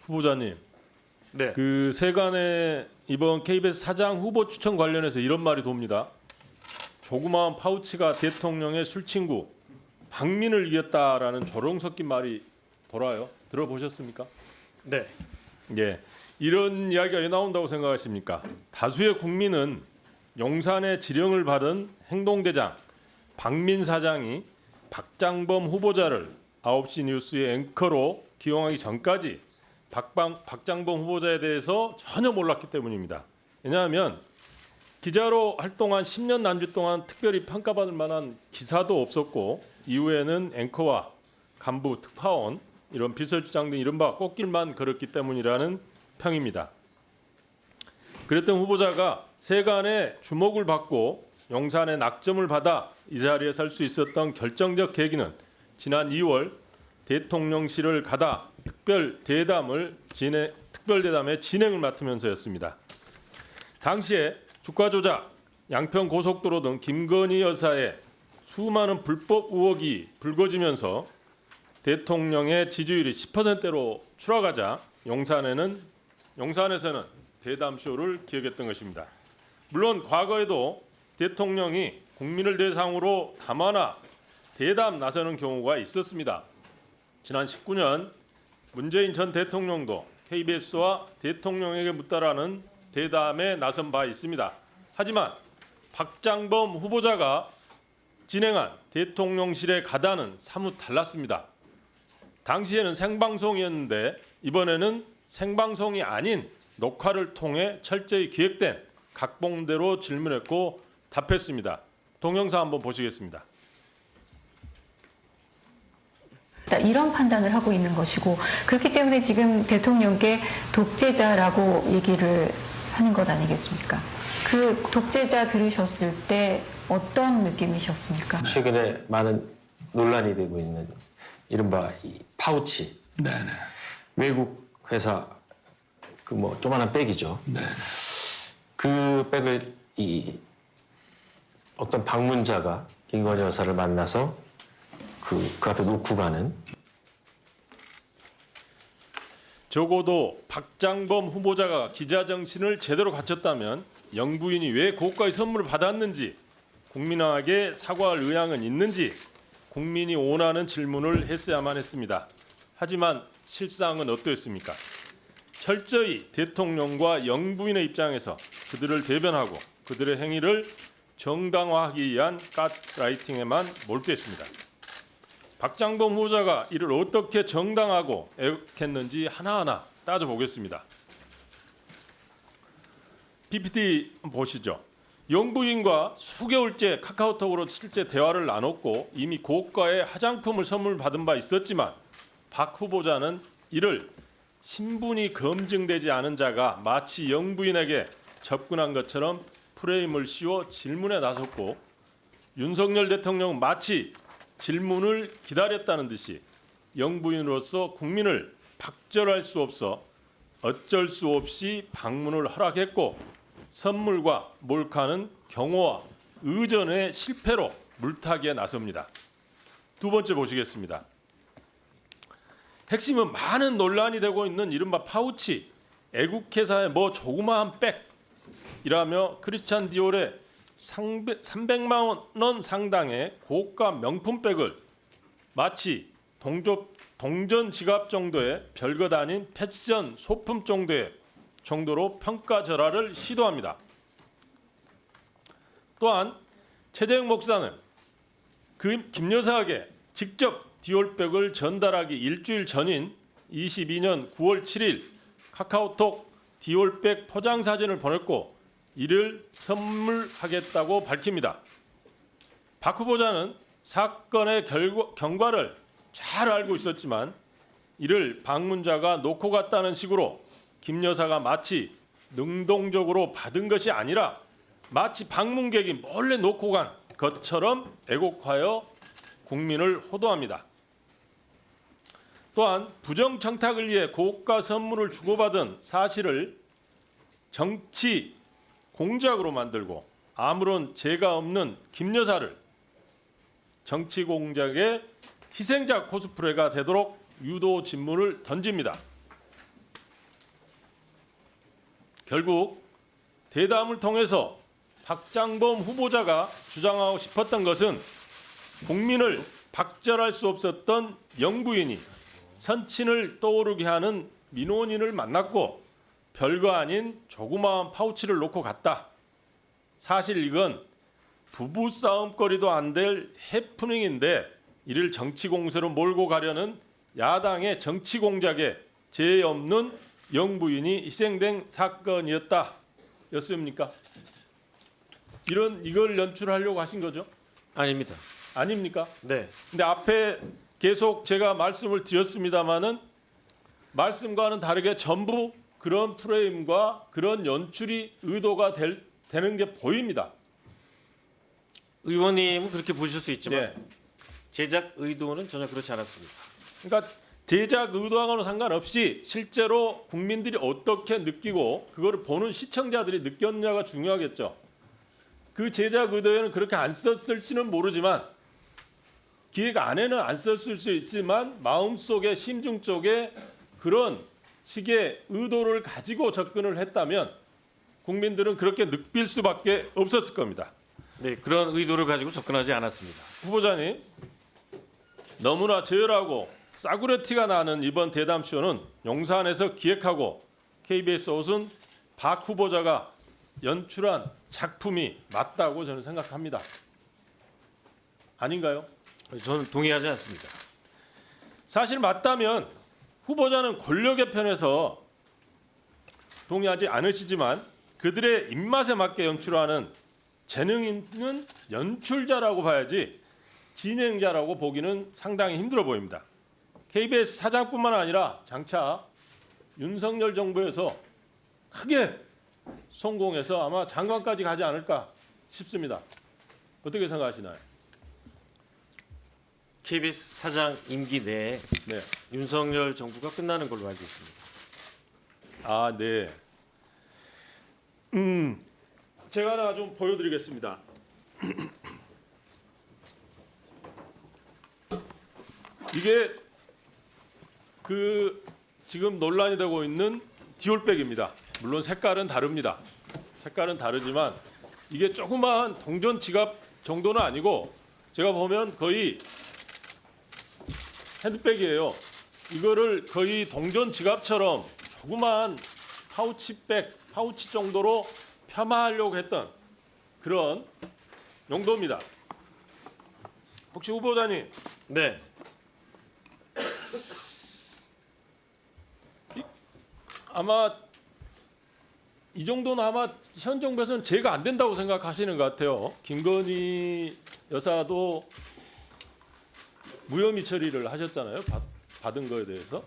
후보자님, 네. 그 세간의 이번 KBS 사장 후보 추천 관련해서 이런 말이 돕니다. 조그마한 파우치가 대통령의 술친구 박민을 이겼다라는 조롱 섞인 말이 돌아요. 들어보셨습니까? 네. 예, 이런 이야기가 왜 나온다고 생각하십니까? 다수의 국민은 용산의 지령을 받은 행동대장 박민 사장이 박장범 후보자를 9시 뉴스의 앵커로 기용하기 전까지 박장범 후보자에 대해서 전혀 몰랐기 때문입니다. 왜냐하면 기자로 활동한 10년 남짓 동안 특별히 평가받을 만한 기사도 없었고 이후에는 앵커와 간부 특파원 이런 비서실장 등 이른바 꽃길만 걸었기 때문이라는 평입니다. 그랬던 후보자가 세간의 주목을 받고 용산의 낙점을 받아 이 자리에 설 수 있었던 결정적 계기는 지난 2월 대통령실을 가다 특별대담의 진행을 맡으면서였습니다. 당시에 주가 조작, 양평 고속도로 등 김건희 여사의 수많은 불법 의혹이 불거지면서 대통령의 지지율이 10%로 추락하자 용산에서는 대담쇼를 기획했던 것입니다. 물론 과거에도 대통령이 국민을 대상으로 담화나 대담 나서는 경우가 있었습니다. 지난 19년 문재인 전 대통령도 KBS와 대통령에게 묻다라는 대담에 나선 바 있습니다. 하지만 박장범 후보자가 진행한 대통령실에 가다는 사뭇 달랐습니다. 당시에는 생방송이었는데 이번에는 생방송이 아닌 녹화를 통해 철저히 기획된 각본대로 질문했고 답했습니다. 동영상 한번 보시겠습니다. 이런 판단을 하고 있는 것이고 그렇기 때문에 지금 대통령께 독재자라고 얘기를 하는 것 아니겠습니까? 그 독재자 들으셨을 때 어떤 느낌이셨습니까? 최근에 많은 논란이 되고 있는 이른바 이 파우치. 네네. 외국 회사 그 뭐 조그만한 백이죠. 네. 그 백을 이 어떤 방문자가 김건희 여사를 만나서 그 앞에 놓고 가는. 적어도 박장범 후보자가 기자 정신을 제대로 갖췄다면 영부인이 왜 고가의 선물을 받았는지 국민에게 사과할 의향은 있는지 국민이 원하는 질문을 했어야만 했습니다. 하지만 실상은 어떠했습니까? 철저히 대통령과 영부인의 입장에서 그들을 대변하고 그들의 행위를 정당화하기 위한 가스라이팅에만 몰두했습니다. 박장범 후보자가 이를 어떻게 정당하고 애국했는지 하나하나 따져보겠습니다. PPT 보시죠. 영부인과 수개월째 카카오톡으로 실제 대화를 나눴고 이미 고가의 화장품을 선물 받은 바 있었지만 박 후보자는 이를 신분이 검증되지 않은 자가 마치 영부인에게 접근한 것처럼 프레임을 씌워 질문에 나섰고 윤석열 대통령은 마치 질문을 기다렸다는 듯이 영부인으로서 국민을 박절할 수 없어 어쩔 수 없이 방문을 허락했고 선물과 몰카는 경호와 의전의 실패로 물타기에 나섭니다. 두 번째 보시겠습니다. 핵심은 많은 논란이 되고 있는 이른바 파우치, 애국회사의 뭐 조그마한 백이라며 크리스찬 디올의 300만 원 상당의 고가 명품백을 마치 동전 지갑 정도의 별것 아닌 패션 소품 정도로 평가절하를 시도합니다. 또한 최재형 목사는 김 여사에게 직접 디올백을 전달하기 일주일 전인 22년 9월 7일 카카오톡 디올백 포장 사진을 보냈고 이를 선물하겠다고 밝힙니다. 박 후보자는 사건의 경과를 잘 알고 있었지만 이를 방문자가 놓고 갔다는 식으로 김 여사가 마치 능동적으로 받은 것이 아니라 마치 방문객이 몰래 놓고 간 것처럼 애국하여 국민을 호도합니다. 또한 부정청탁을 위해 고가 선물을 주고받은 사실을 정치 공작으로 만들고 아무런 죄가 없는 김 여사를 정치 공작의 희생자 코스프레가 되도록 유도 질문을 던집니다. 결국 대담을 통해서 박장범 후보자가 주장하고 싶었던 것은 국민을 박절할 수 없었던 영부인이 선친을 떠오르게 하는 민원인을 만났고 별거 아닌 조그마한 파우치를 놓고 갔다. 사실 이건 부부싸움거리도 안 될 해프닝인데 이를 정치 공세로 몰고 가려는 야당의 정치 공작에 죄 없는 영부인이 희생된 사건이었다. 였습니까? 이걸 연출하려고 하신 거죠? 아닙니다. 아닙니까? 네. 근데 앞에 계속 제가 말씀을 드렸습니다마는 말씀과는 다르게 전부 그런 프레임과 그런 연출이 의도가 되는 게 보입니다. 의원님은 그렇게 보실 수 있지만 네. 제작 의도는 전혀 그렇지 않았습니다. 그러니까 제작 의도하고는 상관없이 실제로 국민들이 어떻게 느끼고 그거를 보는 시청자들이 느꼈냐가 중요하겠죠. 그 제작 의도에는 그렇게 안 썼을지는 모르지만 기획 안에는 안 썼을 수 있지만 마음속에 심중 쪽에 그런 식의 의도를 가지고 접근을 했다면 국민들은 그렇게 느낄 수밖에 없었을 겁니다. 네, 그런 의도를 가지고 접근하지 않았습니다. 후보자님, 너무나 저열하고 싸구려 티가 나는 이번 대담쇼는 용산에서 기획하고 KBS 옷은 박 후보자가 연출한 작품이 맞다고 저는 생각합니다. 아닌가요? 저는 동의하지 않습니다. 사실 맞다면 후보자는 권력의 편에서 동의하지 않으시지만 그들의 입맛에 맞게 연출하는 재능 있는 연출자라고 봐야지 진행자라고 보기는 상당히 힘들어 보입니다. KBS 사장뿐만 아니라 장차 윤석열 정부에서 크게 성공해서 아마 장관까지 가지 않을까 싶습니다. 어떻게 생각하시나요? KBS 사장 임기 내에 네. 윤석열 정부가 끝나는 걸로 알고 있습니다. 아, 네. 제가 하나 좀 보여드리겠습니다. 이게 그 지금 논란이 되고 있는 디올백입니다. 물론 색깔은 다릅니다. 색깔은 다르지만 이게 조그마한 동전 지갑 정도는 아니고 제가 보면 거의 핸드백이에요. 이거를 거의 동전 지갑처럼 조그마한 파우치 정도로 폄하하려고 했던 그런 용도입니다. 혹시 후보자님 네, 아마 이 정도는 아마 현 정부에서는 제가 안 된다고 생각하시는 것 같아요. 김건희 여사도 무혐의 처리를 하셨잖아요. 받은 거에 대해서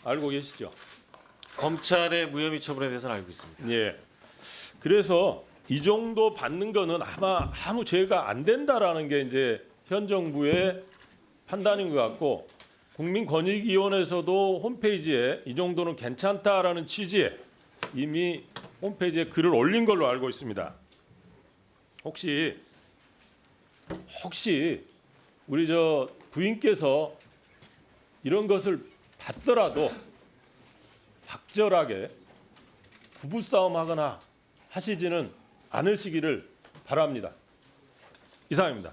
알고 계시죠? 검찰의 무혐의 처분에 대해서는 알고 있습니다. 예. 그래서 이 정도 받는 거는 아마 아무 죄가 안 된다라는 게 이제 현 정부의 판단인 것 같고 국민권익위원회에서도 홈페이지에 이 정도는 괜찮다라는 취지에 이미 홈페이지에 글을 올린 걸로 알고 있습니다. 혹시 우리 저 부인께서 이런 것을 받더라도 박절하게 부부싸움하거나 하시지는 않으시기를 바랍니다. 이상입니다.